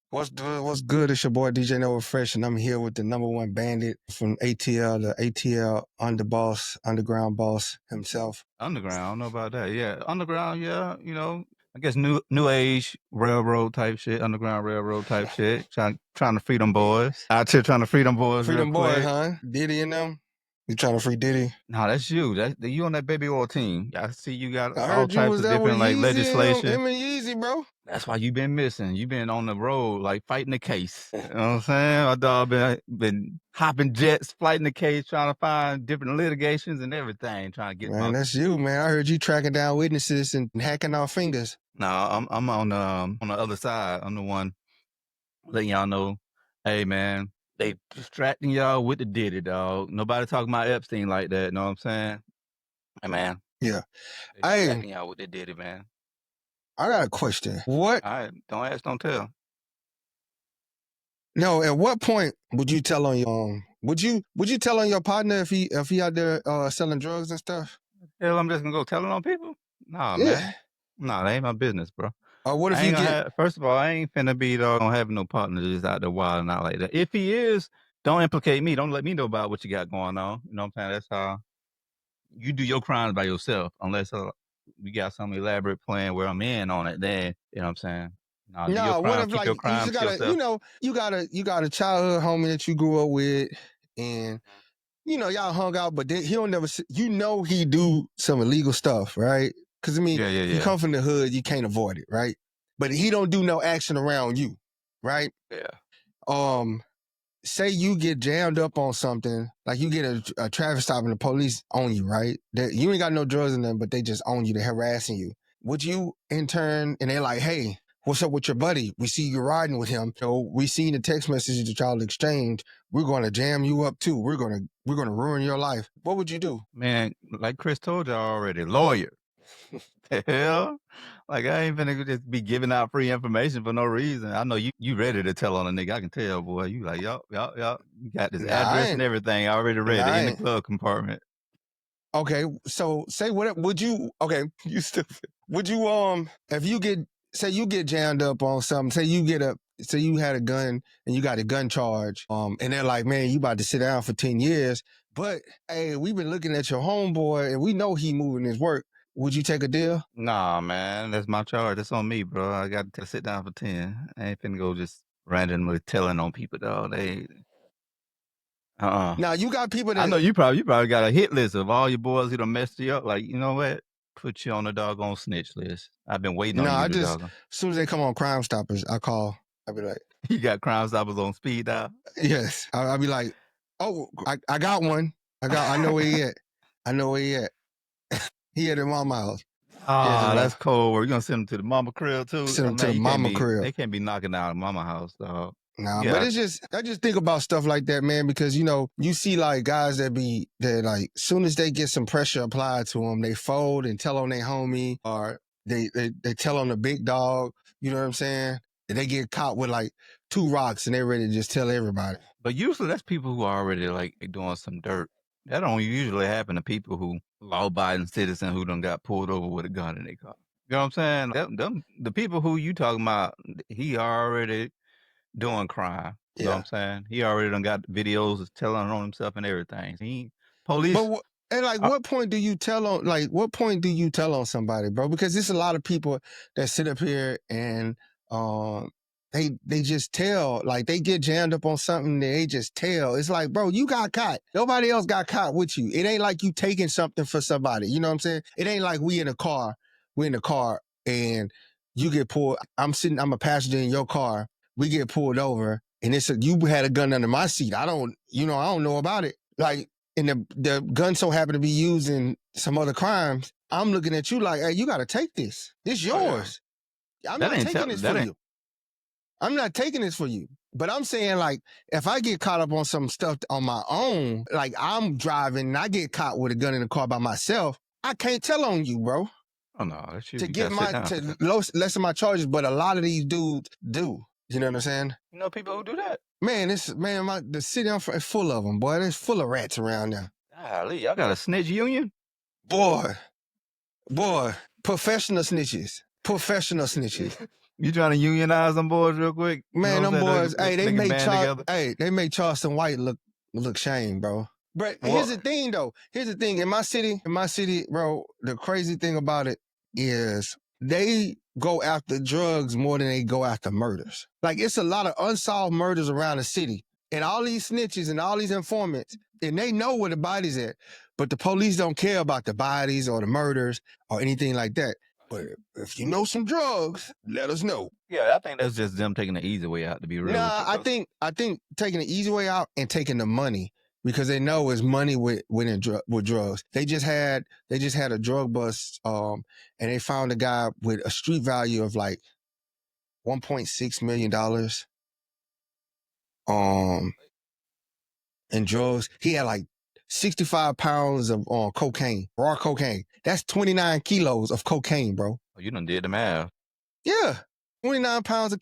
What's good? It's your boy DJ Noah Fresh, and I'm here with the #1 bandit from ATL, the ATL underground boss himself. Underground, I don't know about that. Yeah, underground, yeah, I guess new age railroad type shit, underground railroad type shit. Trying to free them boys. Out here trying to free them boys real Freedom boys, quick. huh? Diddy and them? You trying to free Diddy? No, that's you. That's you on that baby oil team. I see you got I all heard you types was of there with different like Yeezy and legislation. him and Yeezy, bro. That's why you been missing. You been on the road like fighting the case. You know what I'm saying? My dog been hopping jets, fighting the case, trying to find different litigations and everything, trying to get Man, my. that's you, man. I heard you tracking down witnesses and hacking off fingers. No, I'm on the other side. I'm the one letting y'all know, hey man, they distracting y'all with the Diddy, dog. Nobody talking about Epstein like that. Know what I'm saying? Hey man, Yeah. they Hey, distracting y'all with the Diddy, man. I got a question. What? All right, don't ask, don't tell. No, at what point would you tell on your would you tell on your partner if he out there selling drugs and stuff? Hell, I'm just gonna go telling on people? Nah, Yeah. man. Nah, that ain't my business, bro. Or what if I you ain't gonna get have. First of all, I ain't finna be dog gonna have no partner just out there wilding out like that. If he is, don't implicate me. Don't let me know about what you got going on. You know what I'm saying? That's how you do your crimes by yourself, unless we got some elaborate plan where I'm in on it. Then you know what I'm saying? Nah, do your no, what crime, if keep like your you just crimes to gotta, yourself. you got a childhood homie that you grew up with, and y'all hung out, but then he'll never, he do some illegal stuff, right? Because I mean, Yeah, yeah, he yeah, come from the hood, you can't avoid it, right? But he don't do no action around you, right? yeah. Say you get jammed up on something, like you get a traffic stop and the police own you, right? You ain't got no drugs in them, but they just own you, they're harassing you. Would you in turn, and they're like, hey, what's up with your buddy? We see you riding with him. So we seen the text messages that y'all exchanged. We're gonna jam you up too. We're gonna ruin your life. What would you do? Man, like Chris told y'all already, lawyer. The hell? Like I ain't finna just be giving out free information for no reason. I know you ready to tell on a nigga. I can tell, boy. You like, yup. You got this Nah, I address and ain't. everything already Nah, ready I in the ain't. glove compartment. Okay, so say what would you? Okay, you stupid. Would you if you get say you get jammed up on something, say you had a gun and you got a gun charge, and they're like, man, you about to sit down for 10 years, but hey, we've been looking at your homeboy and we know he moving his work. Would you take a deal? Nah, man, that's my charge. That's on me, bro. I got to sit down for 10. I ain't finna go just randomly telling on people, dog. Uh-uh. Now you got people I that know you probably got a hit list of all your boys who done messed you up. Like, you know what? Put you on the doggone snitch list. I've been waiting on no, you I to just doggone. as soon as they come on Crime Stoppers, I call. I'll be like, You got Crime Stoppers on speed dial. yes. I'll be like, oh, I got one. I know where he at. I know where he at. He at his mama house. Ah, Yeah, that's cold. We're gonna send them to the mama crib too. send Oh, him to man, the you can't mama be. crib. They can't be knocking out mama house, dog. Nah, but Yeah, it's just I just think about stuff like that, man, because you see like guys that like soon as they get some pressure applied to them, they fold and tell on their homie, or they tell on the big dog. You know what I'm saying? And they get caught with like 2 rocks and they're ready to just tell everybody. but usually that's people who are already like doing some dirt. That don't usually happen to people who law-abiding citizen who done got pulled over with a gun in their car. You know what I'm saying? The people who you talking about, he already doing crime. You know what Yeah. I'm saying? He already done got videos of telling on himself and everything. He But police. and like, Uh, what point do you tell on? Like, what point do you tell on somebody, bro? Because there's a lot of people that sit up here and they just tell, like they get jammed up on something, they just tell. It's like, bro, you got caught. Nobody else got caught with you. It ain't like you taking something for somebody. You know what I'm saying? It ain't like we in a car, and you get pulled. I'm a passenger in your car. We get pulled over, and you had a gun under my seat. I don't know about it. Like, and the gun so happened to be used in some other crimes, I'm looking at you like, hey, you got to take this. This oh yeah, yours. I'm that not ain't taking tell this for that ain't. you. I'm not taking this for you. But I'm saying, like, if I get caught up on some stuff on my own, like I'm driving and I get caught with a gun in the car by myself, I can't tell on you, bro, Oh no, that's you. to You gotta sit down for that. lessen my charges. But a lot of these dudes do. You know what I'm saying? You know people who do that. Man, the city I'm from is full of them, boy. There's full of rats around there. Golly, y'all got a snitch union? Boy, professional snitches. Professional snitches. You trying to unionize them boys real quick? Man, them boys, hey, they together. make Charleston White look shame, bro. But here's the thing, though. Here's the thing. In my city, bro, the crazy thing about it is they go after drugs more than they go after murders. Like, it's a lot of unsolved murders around the city. And all these snitches and all these informants, and they know where the bodies at. But the police don't care about the bodies or the murders or anything like that. But if you know some drugs, let us know. Yeah, I think that's just them taking the easy way out, to be real with you. Nah, I think taking the easy way out and taking the money, because they know it's money with drugs. They just had a drug bust, and they found a guy with a street value of like $1.6 million in drugs. He had like 65 pounds of cocaine, raw cocaine. That's 29 kilos of cocaine, bro. Oh, you done did the math. Yeah. 29 pounds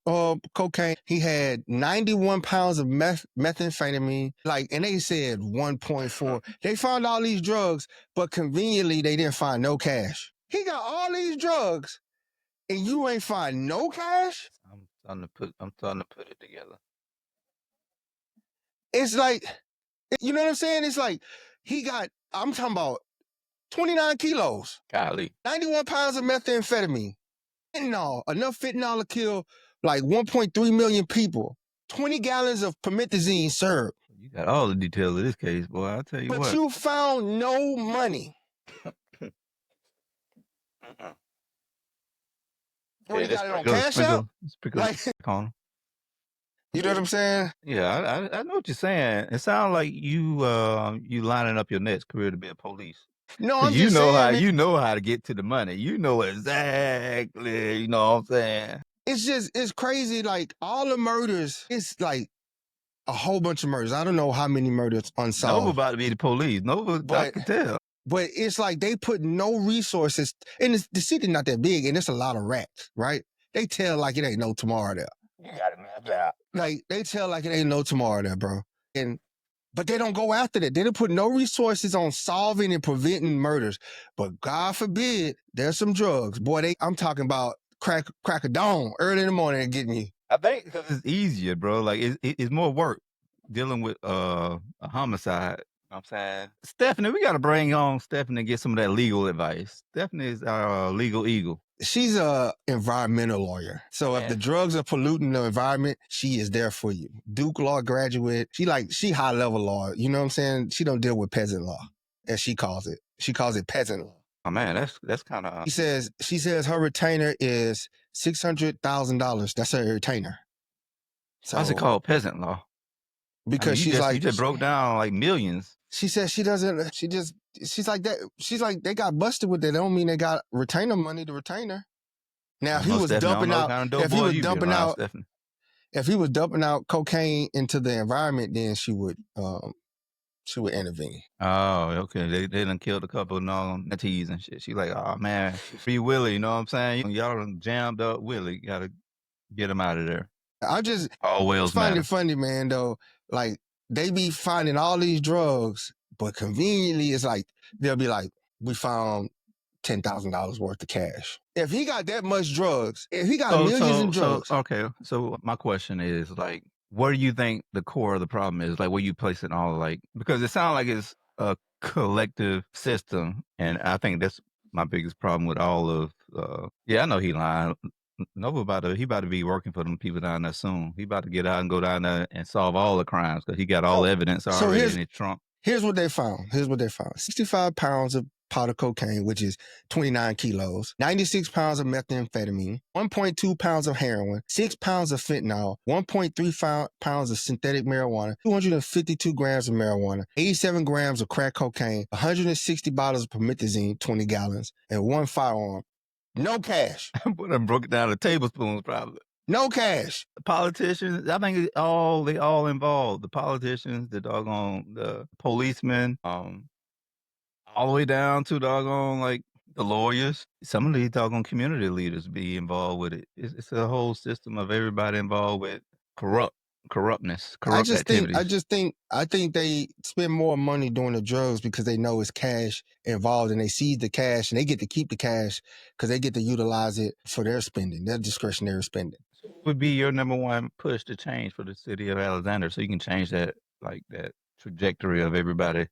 of cocaine. He had 91 pounds of methamphetamine. And they said 1.4. They found all these drugs, but conveniently they didn't find no cash. He got all these drugs, and you ain't find no cash? I'm starting to put it together. It's like, you know what I'm saying? It's like I'm talking about 29 kilos. Golly. 91 pounds of methamphetamine. Fentanyl, enough fentanyl to kill like 1.3 million people. 20 gallons of promethazine syrup. You got all the details of this case, boy. I'll tell you what. But you found no money. What, you got it on Cash App? You know what I'm saying? Yeah, I know what you're saying. It sounds like you lining up your next career to be a police. No, I'm just saying, you know how to get to the money. You know exactly, you know what I'm saying? It's crazy. Like, all the murders, it's like a whole bunch of murders. I don't know how many murders unsolved. Nova about to be the police. Nova, I can tell. But it's like they put no resources, and the city not that big, and it's a lot of rats, right? They tell like it ain't no tomorrow there. You got it mapped out. Like, they tell like it ain't no tomorrow there, bro. But they don't go after that. They don't put no resources on solving and preventing murders. But God forbid, there's some drugs. Boy, I'm talking about crack of dawn, early in the morning, and getting you. I think because it's easier, bro. Like, it's more work dealing with a homicide. You know what I'm saying? Stephanie, we got to bring on Stephanie and get some of that legal advice. Stephanie is our legal eagle. She's a environmental lawyer. So if the drugs are polluting the environment, she is there for you. Duke Law graduate. She high level law. You know what I'm saying? She don't deal with peasant law, as she calls it. She calls it peasant law. Oh man, that's kind of. She says her retainer is $600,000. That's her retainer. So, why's it called peasant law? Because you just broke down like millions. She says she's like that. She's like, they got busted with it. They don't mean they got retainer money to retainer. Now, if he was dumping out cocaine into the environment, then she would intervene. Oh, okay. They done killed a couple of nutties and shit. She's like, oh man, free Willie. You know what I'm saying? Y'all done jammed up Willie. Gotta get him out of there. I just always find it funny, man. Though, like, they be finding all these drugs, but conveniently, it's like they'll be like, we found $10,000 worth of cash. If he got that much drugs, if he got millions in drugs. So my question is, like, what do you think the core of the problem is? Like, where you place it all, like, because it sounds like it's a collective system, and I think that's my biggest problem with all of. I know he lying. Nova he about to be working for them people down there soon. He about to get out and go down there and solve all the crimes because he got all the evidence already in his trunk. Here's what they found. 65 pounds of powder cocaine, which is 29 kilos, 96 pounds of methamphetamine, 1.2 pounds of heroin, 6 pounds of fentanyl, 1.3 pounds of synthetic marijuana, 252 grams of marijuana, 87 grams of crack cocaine, 160 bottles of promethazine, 20 gallons, and 1 firearm. No cash. But I broke it down to tablespoons, probably. No cash. The politicians, I think they all involved. The politicians, the policemen, all the way down to the lawyers. Some of these community leaders be involved with it. It's a whole system of everybody involved with corrupt. corruptness, I corrupt activities. think they spend more money doing the drugs because they know it's cash involved and they seize the cash and they get to keep the cash because they get to utilize it for their spending, their discretionary spending. Would be your number one push to change for the city of Alexander, so you can change that like that trajectory of everybody.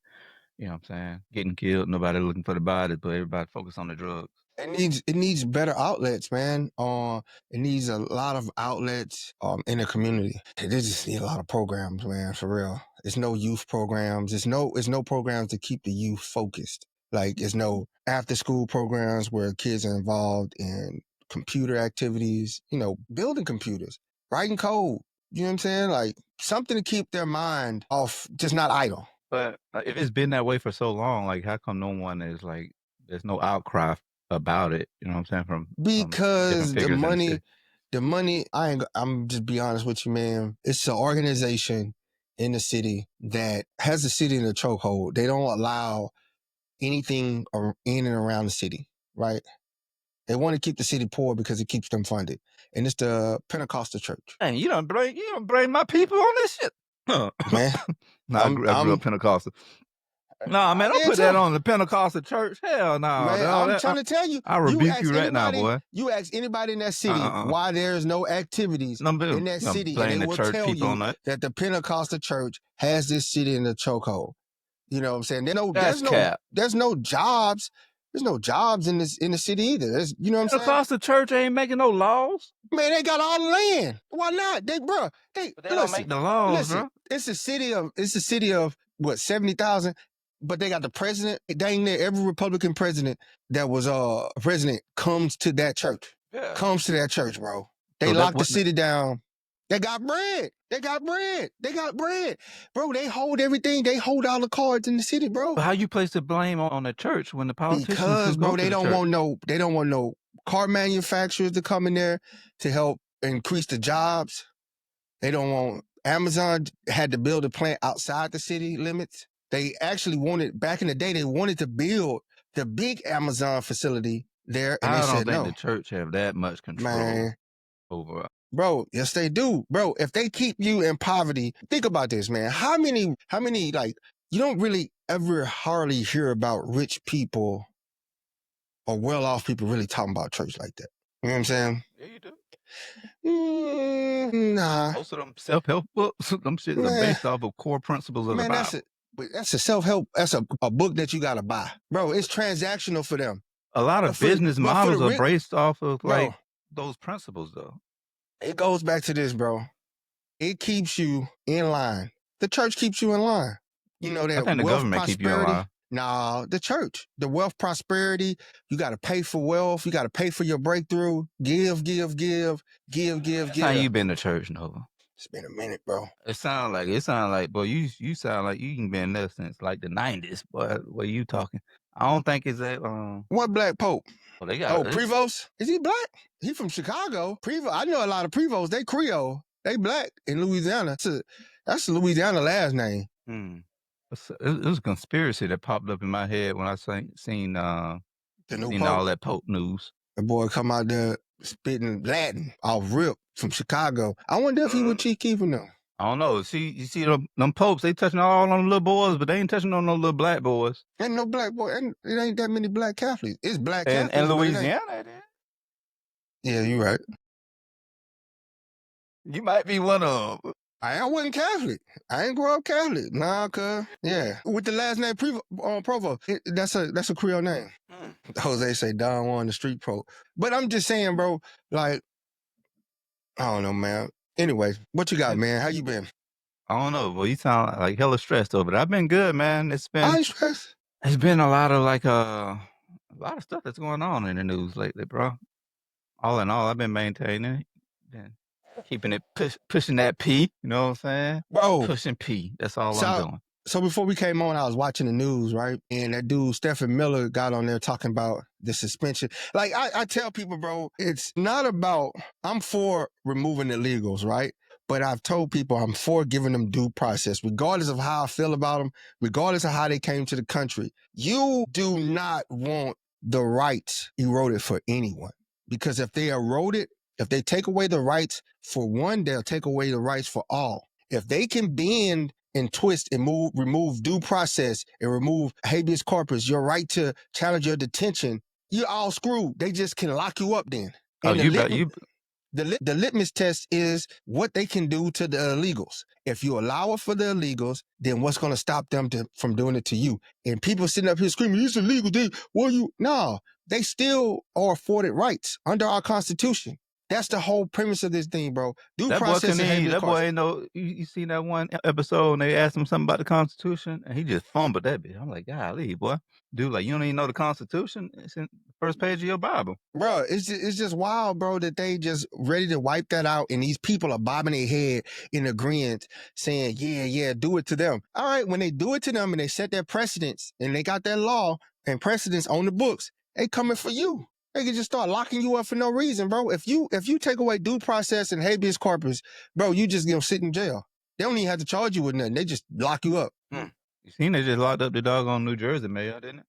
You know what I'm saying? Getting killed, nobody looking for the bodies, but everybody focused on the drugs. It needs better outlets, man. It needs a lot of outlets in the community. They just need a lot of programs, man, for real. It's no youth programs. It's no programs to keep the youth focused. Like it's no after school programs where kids are involved in computer activities, building computers, writing code. You know what I'm saying? Like something to keep their mind off, just not idle. But if it's been that way for so long, like how come no one is like there's no outcry about it? You know what I'm saying from different Because figures in the city. the money, I'm just be honest with you, man. It's an organization in the city that has the city in a chokehold. They don't allow anything in and around the city, right? They want to keep the city poor because it keeps them funded. And it's the Pentecostal church. Hey, you don't blame my people on this shit. Man, No, I grew up Pentecostal. No, man, don't put that on the Pentecostal church. Hell no. Man, I'm trying to tell you. I rebuke you right now, boy. You ask anybody in that city why there's no activities in that city, and they will tell you that the Pentecostal church has this city in the chokehold. You know what I'm saying? There's no jobs. There's no jobs in the city either. You know what I'm saying? Pentecostal church ain't making no laws. Man, they got all the land. Why not? They but they don't make the laws, bro. It's a city of what, 70,000, but they got the president. Dang near every Republican president that was president comes to that church. Yeah. Comes to that church, bro. They locked the city down. They got bread. They got bread. Bro, they hold everything. They hold all the cards in the city, bro. But how you place the blame on the church when the politicians Because, bro, they don't want no car manufacturers to come in there to help increase the jobs. They don't want Amazon had to build a plant outside the city limits. They actually back in the day, they wanted to build the big Amazon facility there. And I they don't said think no. the church have that much control over. Bro, yes, they do. Bro, if they keep you in poverty, think about this, man. How many, like, you don't really ever hardly hear about rich people or well-off people really talking about church like that. You know what I'm saying? Yeah, you do. Nah. Most of them self-help books, them shits are based off of core principles of the Bible. That's a self-help. That's a book that you got to buy. Bro, it's transactional for them. A lot of business models are based off of like those principles, though. It goes back to this, bro. It keeps you in line. The church keeps you in line. You know that I think the government keep you in line. Nah, the church, the wealth prosperity. You got to pay for wealth. You got to pay for your breakthrough. Give. How you been to church, Noah? It's been a minute, bro. It sound like, boy, you sound like you ain't been there since like the 90s, boy. What you talking? I don't think it's that. What black pope? Well, they got Prevost? Is he black? He from Chicago. Prevost. I know a lot of Prevost. They Creole. They black in Louisiana. That's a Louisiana last name. It was a conspiracy that popped up in my head when I seen the new all that Pope news. The boy come out there spitting Latin off rip from Chicago. I wonder if he was Chief Keeping them. I don't know. You see them popes, they touching all on the little boys, but they ain't touching on no little black boys. Ain't no black boy. And it ain't that many black Catholics. It's black Catholics. And Louisiana, it is. Yeah, you're right. You might be one of them. I wasn't Catholic. I ain't grow up Catholic. Nah, cuz. Yeah. With the last name Provo. That's a Creole name. Jose say Don Juan the street pro. But I'm just saying, bro, like, I don't know, man. Anyway, what you got, man? How you been? I don't know, boy. You sound like hella stressed over it. I've been good, man. I ain't stressed. It's been a lot of a lot of stuff that's going on in the news lately, bro. All in all, I've been maintaining it. Been keeping it pushing that P, you know what I'm saying? Bro. Pushing P. That's all I'm doing. So before we came on, I was watching the news, right? And that dude, Stephen Miller, got on there talking about the suspension. Like, I tell people, bro, it's not about, I'm for removing illegals, right? But I've told people I'm for giving them due process, regardless of how I feel about them, regardless of how they came to the country. You do not want the rights eroded for anyone. Because if they erode it, If they take away the rights for one, they'll take away the rights for all. If they can bend and twist and remove due process and remove habeas corpus, your right to challenge your detention, you're all screwed. They just can lock you up then. Oh, And you bet you. the litmus test is what they can do to the illegals. If you allow it for the illegals, then what's going to stop them from doing it to you? And people sitting up here screaming, it's illegal. No, they still are afforded rights under our Constitution. That's the whole premise of this thing, bro. Due process and habeas That boy corpus. ain't know. You seen that one episode and they asked him something about the Constitution and he just fumbled that bit. I'm like, golly, boy. Dude, like, you don't even know the Constitution? It's in the first page of your Bible. Bro, it's just wild, bro, that they just ready to wipe that out. And these people are bobbing their head in agreement saying, yeah, do it to them. All right, when they do it to them and they set their precedents and they got that law and precedents on the books, they coming for you. They can just start locking you up for no reason, bro. If you take away due process and habeas corpus, bro, you just gonna sit in jail. They don't even have to charge you with nothing. They just lock you up. You seen they just locked up the doggone New Jersey mayor, didn't it?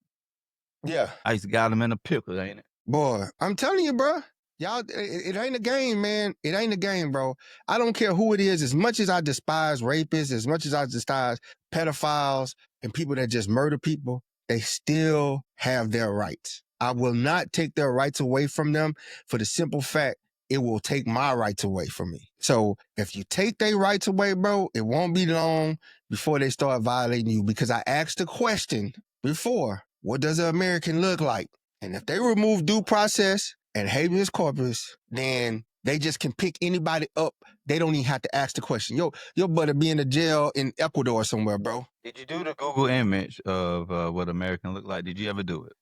Yeah. ICE got him in a pickle, ain't it? Boy, I'm telling you, bro. Y'all, it ain't a game, man. It ain't a game, bro. I don't care who it is. As much as I despise rapists, as much as I despise pedophiles and people that just murder people, they still have their rights. I will not take their rights away from them for the simple fact it will take my rights away from me. So if you take their rights away, bro, it won't be long before they start violating you, because I asked the question before, what does an American look like? And if they remove due process and habeas corpus, then they just can pick anybody up. They don't even have to ask the question. Your buddy be in the jail in Ecuador somewhere, bro. Did you do the Google image of what American look like? Did you ever do it?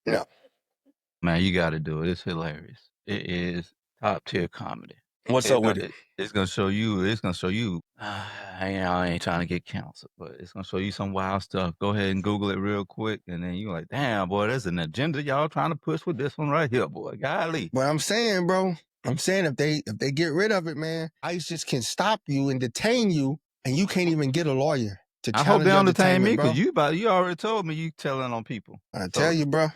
No. Man, you got to do it. It's hilarious. It is top tier comedy. What's up with it? It's gonna show you. I ain't trying to get canceled, but it's gonna show you some wild stuff. Go ahead and Google it real quick, and then you're like, damn, boy, there's an agenda y'all trying to push with this one right here, boy. Golly. What I'm saying, bro, if they get rid of it, man, ICE just can stop you and detain you, and you can't even get a lawyer to challenge your detainment, bro. I hope they don't detain me, because you already told me you telling on people. I tell you, bro.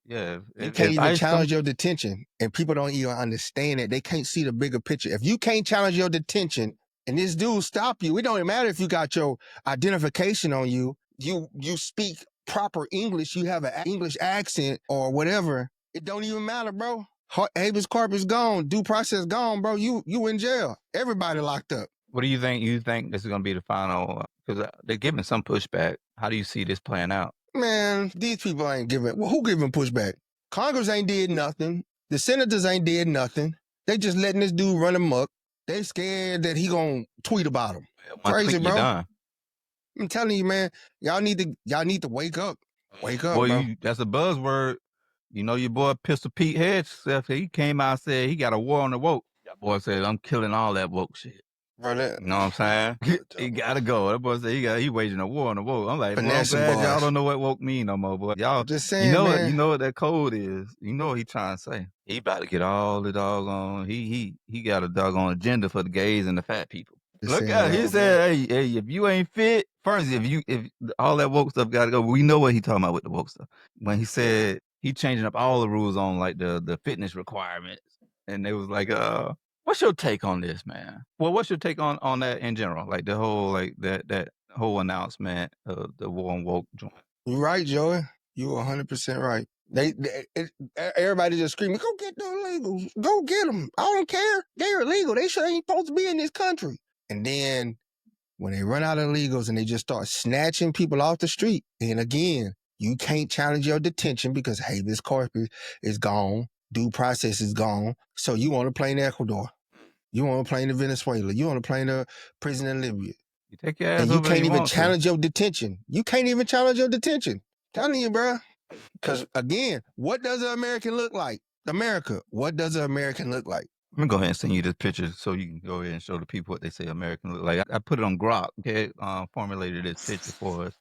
Yeah. You can't even challenge your detention, and people don't even understand it. They can't see the bigger picture. If you can't challenge your detention and this dude stop you, it don't even matter if you got your identification on you, you speak proper English, you have an English accent or whatever, it don't even matter, bro. Habeas corpus gone, due process gone, bro. You in jail. Everybody locked up. What do you think? You think this is going to be the final? Because they're giving some pushback. How do you see this playing out? Man, these people ain't giving. Well, who giving pushback? Congress ain't did nothing. The senators ain't did nothing. They just letting this dude run amok. They scared that he gonna tweet about them. Crazy, bro. I'm telling you, man. Y'all need to wake up. Wake up, boy, bro. That's a buzzword. You know your boy Pistol Pete Hedges, he came out and said he got a war on the woke. That boy said, I'm killing all that woke shit. Bro, you know what I'm saying? He gotta go. That boy said he waging a war on the woke. I'm like, boy, I'm glad y'all don't know what woke mean no more, boy. Y'all just saying, man. You know what that code is. You know what he trying to say. He about to get all the doggone. He got a doggone agenda for the gays and the fat people. Look at he said, hey, if you ain't fit, first, if all that woke stuff gotta go. We know what he talking about with the woke stuff. When he said he changing up all the rules on like the fitness requirements, and they was like, what's your take on this, man? Well, what's your take on that in general? Like the whole that whole announcement of the war on woke joint. You're right, Joey. You 100% right. Everybody just screaming, go get the illegals. Go get them. I don't care. They're illegal. They ain't supposed to be in this country. And then when they run out of illegals and they just start snatching people off the street, and again, you can't challenge your detention because habeas corpus is gone. Due process is gone. So you want to play in Ecuador. You want to play in Venezuela. You want to play in a prison in Libya. You take your ass and you can't even challenge your detention. You can't even challenge your detention. Telling you, bro. Because again, what does an American look like? America. What does an American look like? Let me go ahead and send you this picture so you can go ahead and show the people what they say American look like. I put it on Grok. Okay, formulated this picture for us.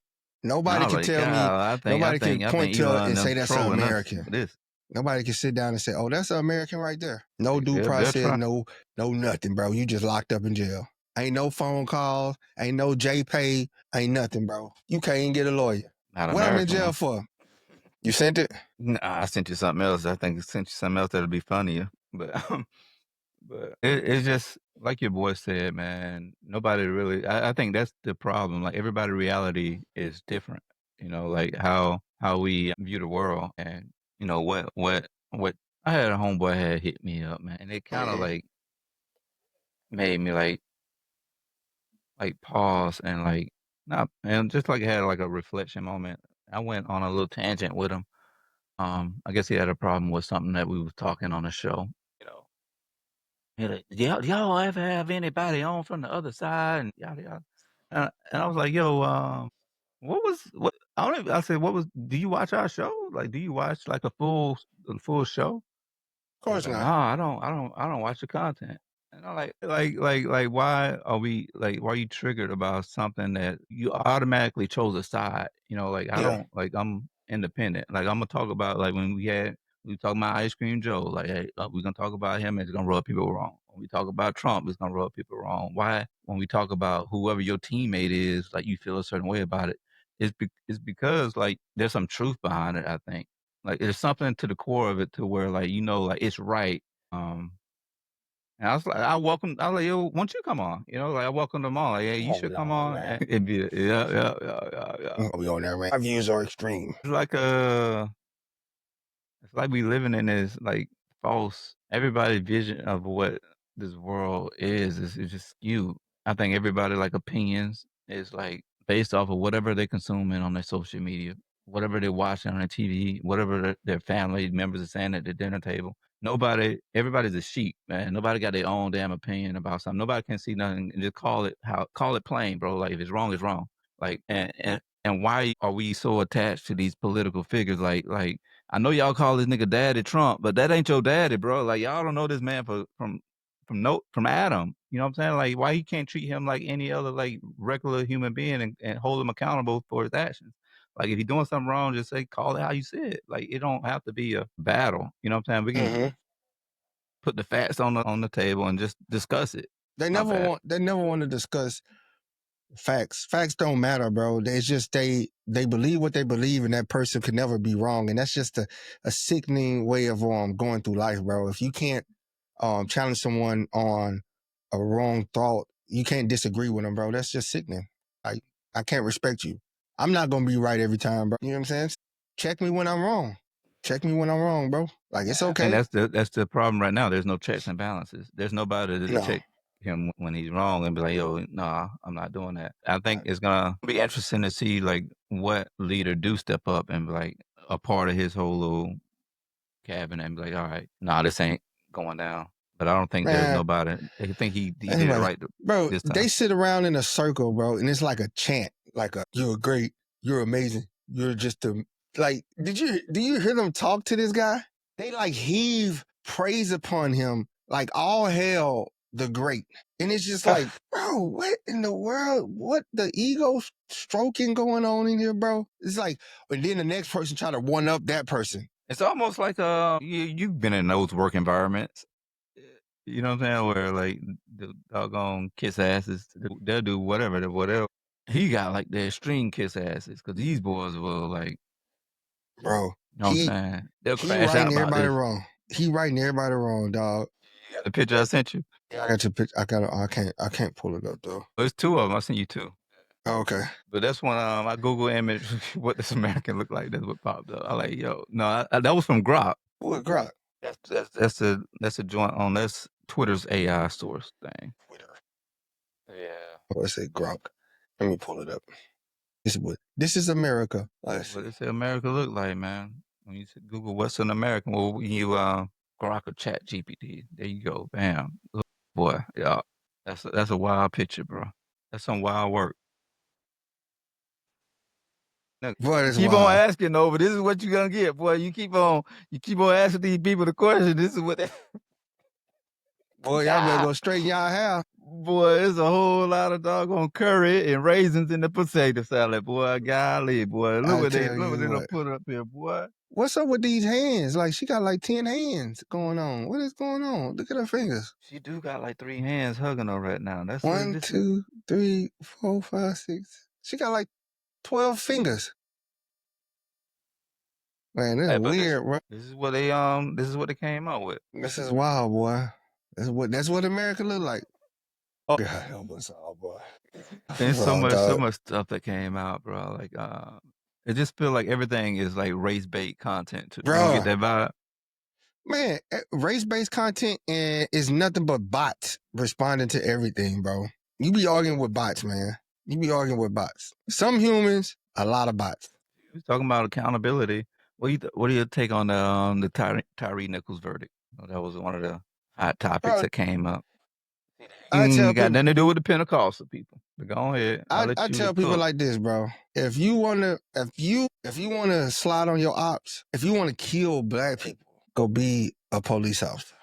Nobody can tell me. Nobody can point to it and say that's an American. Nobody can sit down and say, "Oh, that's an American right there." No due process, no nothing, bro. You just locked up in jail. Ain't no phone calls, ain't no JPay, ain't nothing, bro. You can't even get a lawyer. What I'm in jail for? You sent it? Nah, I sent you something else. I think I sent you something else that'll be funnier. But it's just like your boy said, man. Nobody really. I think that's the problem. Like everybody, reality is different. Like how we view the world, and what. I had a homeboy had hit me up, man, and it kind of Mhm. like made me like pause and like not and just like had like a reflection moment. I went on a little tangent with him. I guess he had a problem with something that we was talking on the show. You know, he like, y'all ever have anybody on from the other side and yada yada. And I was like, yo, what? I said, what was? Do you watch our show? Like, do you watch like a full show? Of He was course like, "No, not. I don't watch the content." And I'm like, why are we like, why are you triggered about something that you automatically chose a side? Like I Yeah. don't like, I'm independent. Like I'm gonna talk about like when we talking about Ice Cream Joe. Like, hey, we're gonna talk about him. It's gonna rub people wrong. When we talk about Trump, it's gonna rub people wrong. Why? When we talk about whoever your teammate is, like you feel a certain way about it. It's because like there's some truth behind it. I think. Like, there's something to the core of it to where, like, like, it's right. Um, and I was like, "Yo, why don't you come on?" Like, I welcomed them all. Like, "Hey, you Oh should come Lord, on." man. And it'd be yeah, yeah, yeah, yeah, yeah. We on that, man. My views are extreme. It's like, it's like we living in this like false everybody's vision of what this world is just skewed. I think everybody like opinions is like based off of whatever they're consuming on their social media, whatever they're watching on their TV, whatever their family members are saying at the dinner table. Everybody's a sheep, man. Nobody got their own damn opinion about something. Nobody can see nothing and just call it plain, bro. Like if it's wrong, it's wrong. Like and why are we so attached to these political figures? Like I know y'all call this nigga Daddy Trump, but that ain't your daddy, bro. Like y'all don't know this man from Adam. You know what I'm saying? Like why you can't treat him like any other like regular human being and hold him accountable for his actions. Like if you're doing something wrong, just say call it how you see it. Like it don't have to be a battle. You know what I'm saying? We can Hmm. put the facts on the table and just discuss it. They My never bad. want. They never want to discuss facts. Facts don't matter, bro. It's just they believe what they believe, and that person could never be wrong. And that's just a sickening way of going through life, bro. If you can't challenge someone on a wrong thought, you can't disagree with them, bro. That's just sickening. I can't respect you. I'm not gonna be right every time, bro. You know what I'm saying? Check me when I'm wrong. Check me when I'm wrong, bro. Like it's I think okay. that's the problem right now. There's no checks and balances. There's nobody to No. check him when he's wrong and be like, "Yo, nah, I'm not doing that." I think it's gonna be interesting to see like what leader do step up and be like a part of his whole little cabinet and be like, "All right, nah, this ain't going down." But I don't think there's Man, nobody. I think he did it anybody, right bro, this they time. sit around in a circle, bro, and it's like a chant, like "You're great, you're amazing, you're just a." Like, do you hear them talk to this guy? They like heave praise upon him, like all hail the great, and it's just like, bro, what in the world? What the ego stroking going on in here, bro? It's like, and then the next person try to one up that person. It's almost like you've been in those work environments. You know what I'm saying? Where like the doggone kiss asses, they'll do whatever. He got like the extreme kiss asses because these boys will like, Bro, you know what I'm he saying? They'll he crash out writing about everybody this. wrong. He writing everybody wrong, dog. You got the picture I sent you? Yeah, I got your picture. I can't pull it up though. There's two of them. I sent you two. Oh, okay. But that's when I Google image what this American look like. That's what popped up. I like, yo, no, that was from Grok. What Grok? That's a joint on that's Twitter's AI source thing. Twitter. Yeah. Oh, it say Grok. Let me pull it up. This is America. That's Let's what see. they say America look like, man. When you Google what's an American, well, when you Grok or Chat GPT, there you go, bam, look, boy, yeah, that's a wild picture, bro. That's some wild work. Now, Boy, you it's keep on wild. asking over. This is what you're gonna get, boy. You keep on asking these people the question. This is what they, Boy, y'all better ah, go straighten y'all hair. boy. It's a whole lot of doggone curry and raisins in the potato salad, boy. Golly, boy. I tell Look what you they done what. put up here, boy. What's up with these hands? Like she got like 10 hands going on. What is going on? Look at her fingers. She do got like three hands hugging her right now. That's what One, this is. two, three, four, five, six. She got like 12 fingers. Man, this is weird, bro. This is what they came out with. This is wild, boy. That's what America look like. Oh, God help us all, boy. There's so Dog. much stuff that came out, bro. Like, it just feel like everything is like race bait content. You don't get that vibe? Man, race-based content is nothing but bots responding to everything, bro. You be arguing with bots, man. You be arguing with bots. Some humans, a lot of bots. We're talking about accountability. What do you take on the Tyree Nichols verdict? That was one of the hot topics that came up. I tell Got people, nothing to do with the Pentecostal people. But go ahead. I tell people like this, bro. If you wanna slide on your ops, if you wanna kill black people, go be a police officer.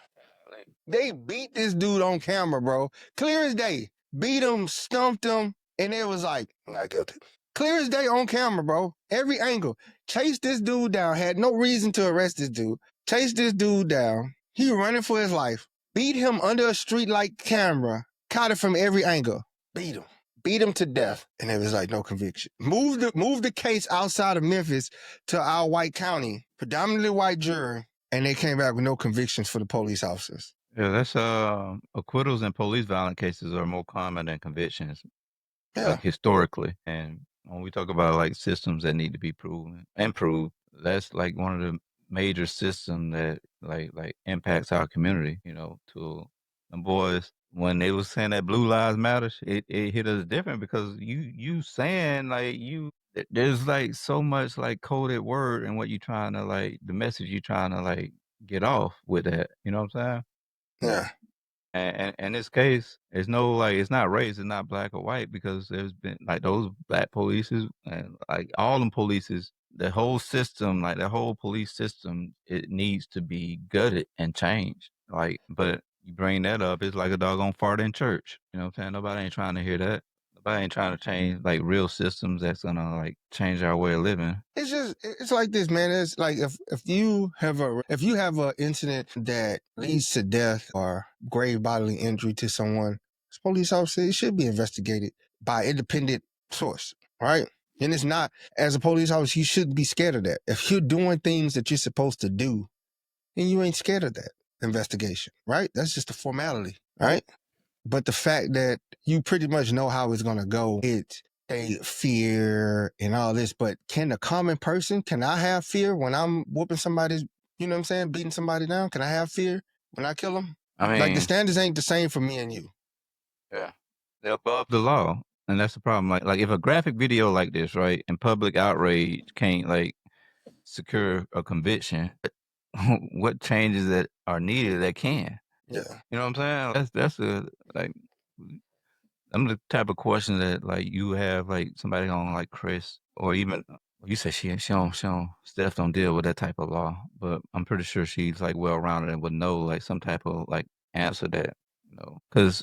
They beat this dude on camera, bro. Clear as day. Beat him, stumped him, and it was like, not guilty. Clear as day on camera, bro. Every angle. Chased this dude down. Had no reason to arrest this dude. Chased this dude down. He running for his life. Beat him under a streetlight camera. Caught it from every angle. Beat him. Beat him to death. And it was like no conviction. Moved the case outside of Memphis to our White County. Predominantly white jury. And they came back with no convictions for the police officers. Yeah, that's acquittals in police violence cases are more common than convictions. Yeah. Like historically. And when we talk about like systems that need to be proven, improved, that's like one of the major systems that like impacts our community, to them boys. When they was saying that Blue Lives Matter, it hit us different because you saying like there's like so much like coded word and what you trying to like the message you trying to like get off with that. You know what I'm saying? Yeah. And in this case, it's not race, it's not black or white because there's been like those black polices and like all them polices, the whole system, like the whole police system, it needs to be gutted and changed. Like, but you bring that up, it's like a doggone fart in church. You know what I'm saying? Nobody ain't trying to hear that. Nobody ain't trying to change like real systems that's gonna like change our way of living. It's like this, man. It's like if you have a incident that leads to death or grave bodily injury to someone, as a police officer, it should be investigated by independent source, right? And it's not, as a police officer, you shouldn't be scared of that. If you're doing things that you're supposed to do, then you ain't scared of that investigation, right? That's just a formality, right? But the fact that you pretty much know how it's going to go, it's a fear and all this. But can the common person, can I have fear when I'm whooping somebody's, you know what I'm saying, beating somebody down? Can I have fear when I kill them? I mean, like the standards ain't the same for me and you. Yeah. They're above the law. And that's the problem. Like if a graphic video like this, right, and public outrage can't like secure a conviction, what changes that are needed that can? Yeah. You know what I'm saying? That's like I'm the type of question that like you have like somebody on like Chris or even you said she don't Steph don't deal with that type of law, but I'm pretty sure she's like well rounded and would know like some type of like answer that, because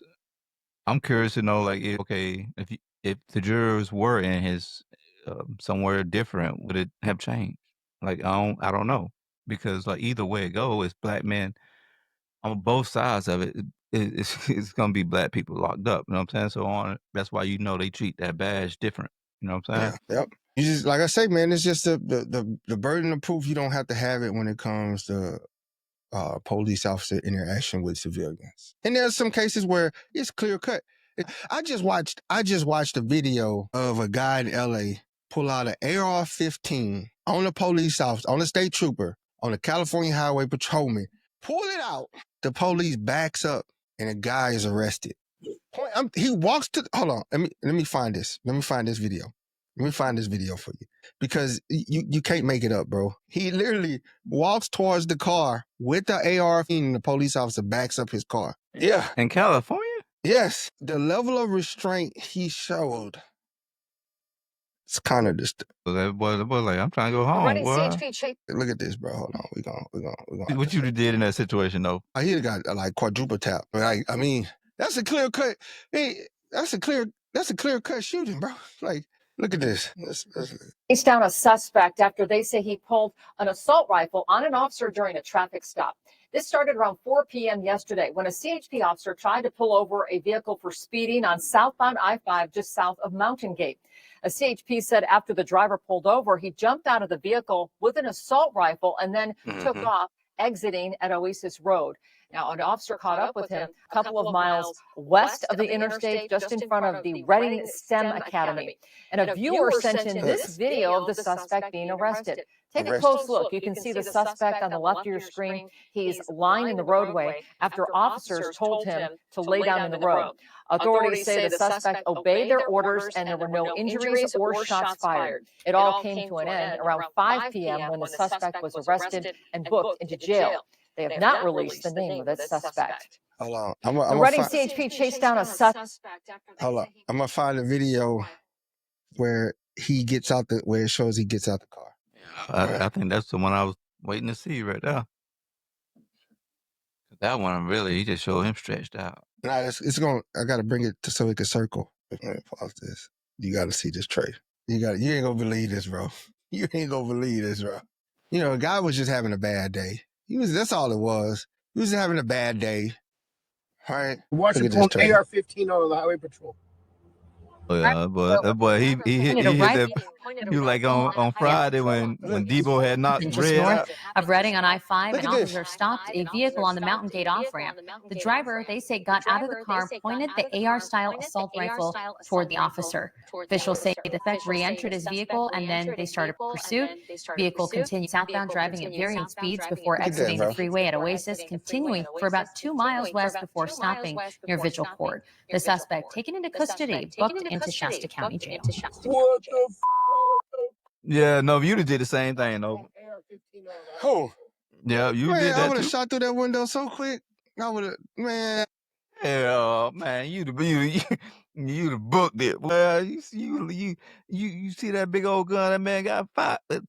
I'm curious to know, like, if the jurors were in his somewhere different, would it have changed? Like, I don't know because like either way it go, it's black men on both sides of it. It's gonna be black people locked up. You know what I'm saying? So that's why they treat that badge different. You know what I'm saying? Yeah. Yep. You just, like I say, man, it's just the burden of proof. You don't have to have it when it comes to police officer interaction with civilians. And there's some cases where it's clear cut. I just watched a video of a guy in LA pull out an AR-15 on a police officer, on a state trooper, on a California highway patrolman. Pull it out. The police backs up and a guy is arrested. He walks to, hold on, let me find this. Let me find this video. Let me find this video for you because you can't make it up, bro. He literally walks towards the car with the AR-15 and the police officer backs up his car. Yeah. In California? Yes. The level of restraint he showed, it's kind of just. So that boy like, I'm trying to go home. Look at this, bro. Hold on. We're going. What you did in that situation, though? He got like quadruple tap. Like, I mean, that's a clear cut. Hey, that's a clear cut shooting, bro. Like, look at this. Chased down a suspect after they say he pulled an assault rifle on an officer during a traffic stop. This started around 4 p.m. yesterday when a CHP officer tried to pull over a vehicle for speeding on southbound I-5 just south of Mountain Gate. A CHP said after the driver pulled over, he jumped out of the vehicle with an assault rifle and then took off, exiting at Oasis Road. Now, an officer caught up with him a couple of miles west of the interstate, just in front of the Reading STEM Academy. And a viewer sent in this video of the suspect being arrested. Take a close look. You can see the suspect on the left of your screen. He's lying in the roadway after officers told him to lay down in the road. Authorities say the suspect obeyed their orders and there were no injuries or shots fired. It all came to an end around 5 p.m. when the suspect was arrested and booked into jail. They have not released the name of the suspect. Hold on. The Reading CHP chased down a suspect. Hold on. I'm going to find a video where he gets out where it shows he gets out the car. I think that's the one I was waiting to see right there. That one really, he just showed him stretched out. Nah, I got to bring it so it can circle. Let me pause this. You got to see this tray. You ain't going to believe this, bro. You ain't going to believe this, bro. You know, a guy was just having a bad day. That's all it was. He was having a bad day. All right. Washington AR-15 on the highway patrol. Oh yeah, but that boy, he hit that. He was like on Friday when Debo had knocked Red out. Of Reading on I-5, an officer stopped a vehicle on the Mountain Gate off-ramp. The driver, they say, got out of the car, pointed the AR-style assault rifle toward the officer. Officials say the suspect re-entered his vehicle and then they started pursuit. Vehicle continued southbound, driving at varying speeds before exiting the freeway at Oasis, continuing for about 2 miles west before stopping near Vigil Court. The suspect, taken into custody, booked into Shasta County Jail. What the f***? Yeah, no, you did the same thing, though. Who? Yeah, you Man, did I that would too. have shot through that window so quick. I would have, man. Yeah, man, you'd have booked it. Well, you see that big old gun that man got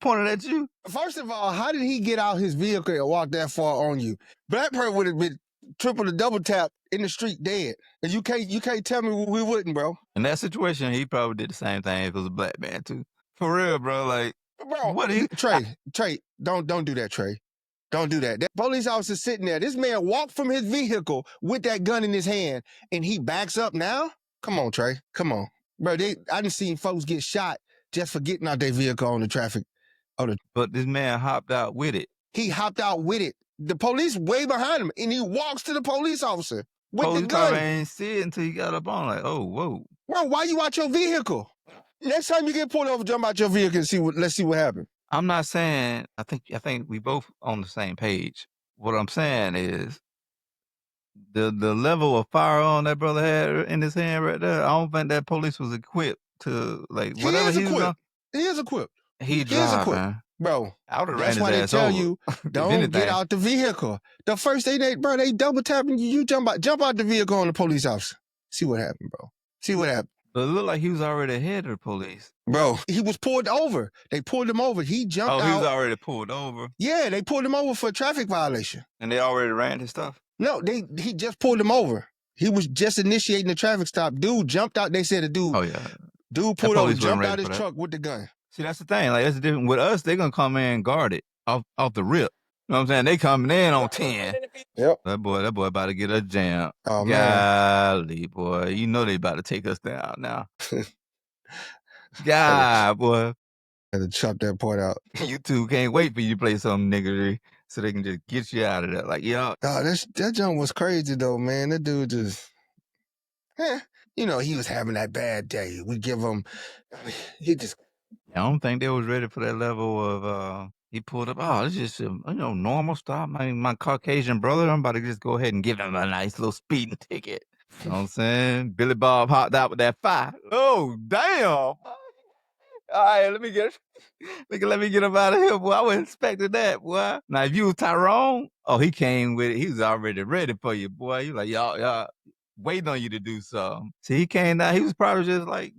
pointed at you? First of all, how did he get out his vehicle and walk that far on you? Black person would have been triple to double tap in the street dead. And you can't tell me we wouldn't, bro. In that situation, he probably did the same thing if it was a black man too. For real, bro. Like, bro, what he Trey, don't do that, Trey. Don't do that. That police officer sitting there. This man walked from his vehicle with that gun in his hand, and he backs up now? Come on, Trey. Come on. Bro, I done seen folks get shot just for getting out their vehicle on the traffic. But this man hopped out with it. He hopped out with it. The police way behind him, and he walks to the police officer with Police the gun. probably ain't see it until he got up on like, oh, whoa. Bro, why you out your vehicle? Next time you get pulled over, jump out your vehicle and let's see what happens. I'm not saying, I think we both on the same page. What I'm saying is the level of firearm that brother had in his hand right there, I don't think that police was equipped to, like, whatever he was on. He is equipped. He driving. Bro, I would've that's ran why his they ass tell over. you, don't get out the vehicle. The first thing they double tapping you, you jump out the vehicle on the police officer. See what happened, bro. See what happened. But it looked like he was already ahead of the police. Bro, he was pulled over. They pulled him over. He jumped out. Oh, he was already pulled over? Yeah, they pulled him over for a traffic violation. And they already ran his stuff? No, he just pulled him over. He was just initiating the traffic stop. Dude jumped out. They said the dude. Oh, yeah. Dude pulled over, jumped out his truck with the gun. See, that's the thing. Like, that's the difference. With us, they're going to come in guarded off the rip. You know what I'm saying? They coming in on 10. Yep. That boy about to get us jammed. Oh, golly, boy. You know they about to take us down now. God, boy. Had to chop that part out. You two can't wait for you to play some niggery so they can just get you out of there. Like, yo. Oh, that jump was crazy, though, man. That dude just... you know, he was having that bad day. We give him... He just... I don't think they was ready for that level of... He pulled up, oh, it's just, normal stuff. My Caucasian brother, I'm about to just go ahead and give him a nice little speeding ticket. You know what I'm saying? Billy Bob hopped out with that fire. Oh, damn. All right, let me get him out of here, boy. I wasn't expecting that, boy. Now, if you was Tyrone, he came with it. He was already ready for you, boy. You like, y'all waiting on you to do something. See, he came down. He was probably just like,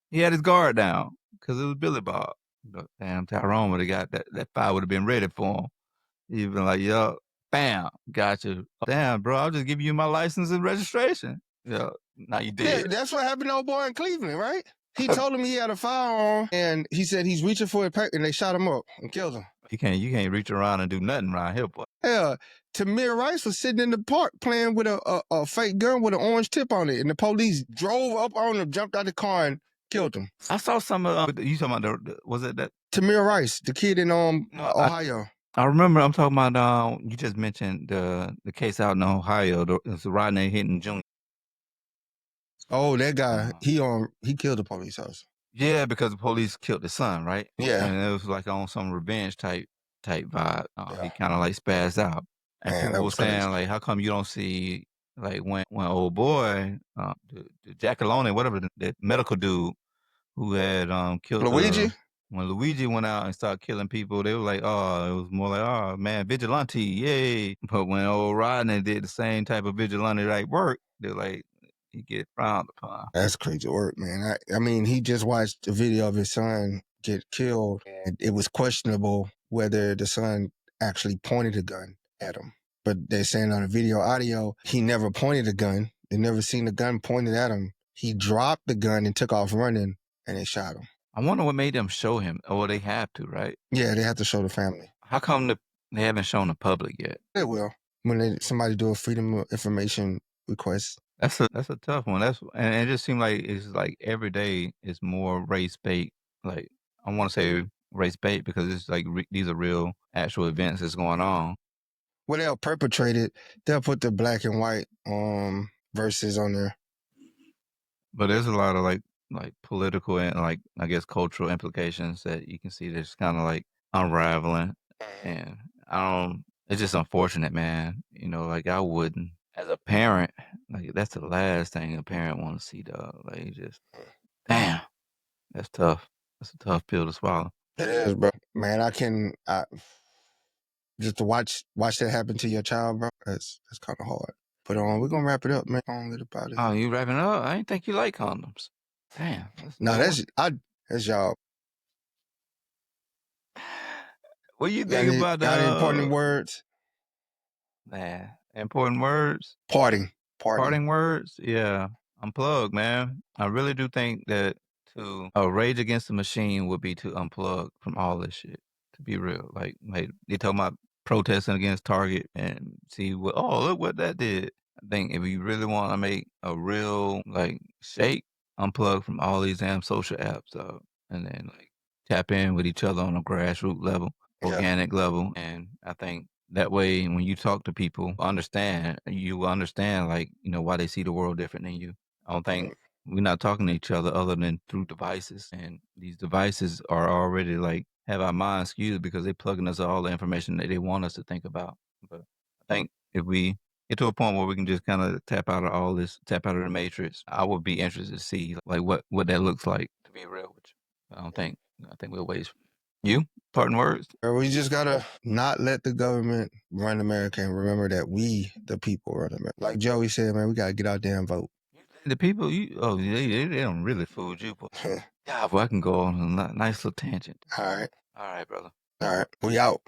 he had his guard down because it was Billy Bob. But damn, Tyrone would have got that fire would have been ready for him. He'd been like, yo, bam, got you. Damn, bro, I'll just give you my license and registration. Yeah, now you did. Yeah, that's what happened to old boy in Cleveland, right? He told him he had a firearm, and he said he's reaching for a paper, and they shot him up and killed him. You can't reach around and do nothing around here, boy. Hell, Tamir Rice was sitting in the park playing with a fake gun with an orange tip on it, and the police drove up on him, jumped out the car, and killed him. I saw some of you talking about was it that Tamir Rice, the kid in No, Ohio. I remember. I'm talking about you just mentioned the case out in Ohio. It's Rodney Hinton Jr. Oh, that guy, he killed the police officer. Yeah, because the police killed his son, right? Yeah. And it was like on some revenge type vibe. Yeah. He kind of like spazzed out, and Man, that people were was saying crazy. like, how come you don't see like when old boy, the Jackalone, whatever the medical dude who had killed Luigi? when Luigi went out and started killing people, they were like, oh, it was more like, oh man, vigilante, yay. But when old Rodney did the same type of vigilante like work, they're like, he get frowned upon. That's crazy work, man. I mean, he just watched a video of his son get killed, and it was questionable whether the son actually pointed a gun at him. But they're saying on the video audio, he never pointed a gun. They never seen the gun pointed at him. He dropped the gun and took off running, and they shot him. I wonder what made them show him. Oh, they have to, right? Yeah, they have to show the family. How come they haven't shown the public yet? They will when somebody do a Freedom of Information request. That's a tough one. And it just seemed like it's like every day is more race bait. Like I want to say race bait because it's like these are real actual events that's going on. Well, they'll perpetrate it. They'll put the black and white verses on there. But there's a lot of like political and like I guess cultural implications that you can see that's kind of like unraveling. And it's just unfortunate, man. You know, like I wouldn't as a parent, like that's the last thing a parent want to see, dog. Like just damn, that's tough. That's a tough pill to swallow. It is, bro. Man, just to watch that happen to your child, bro. That's kind of hard. But we're gonna wrap it up, man. Oh, you wrapping up? I didn't think you like condoms. Damn. That's y'all. What do you think about got any important words? Man, important words. Parting words. Yeah, unplug, man. I really do think that to rage against the machine would be to unplug from all this shit. To be real, like they talking about protesting against Target and see what. Oh, look what that did. I think if you really want to make a real like shake, unplug from all these damn social apps, and then like tap in with each other on a grassroots level, organic level, and I think that way when you talk to people, you will understand like why they see the world different than you. I don't think we're not talking to each other other than through devices, and these devices are already like have our minds skewed because they're plugging us all the information that they want us to think about. But I think if we get to a point where we can just kind of tap out of all this, tap out of the matrix, I would be interested to see like what that looks like, to be real with you. I think we'll wait. You? Parting words? We just gotta not let the government run America and remember that we, the people, run America. Like Joey said, man, we gotta get out there and vote. The people, they don't really fool you, but yeah, well, I can go on a nice little tangent. All right, brother. All right, we out.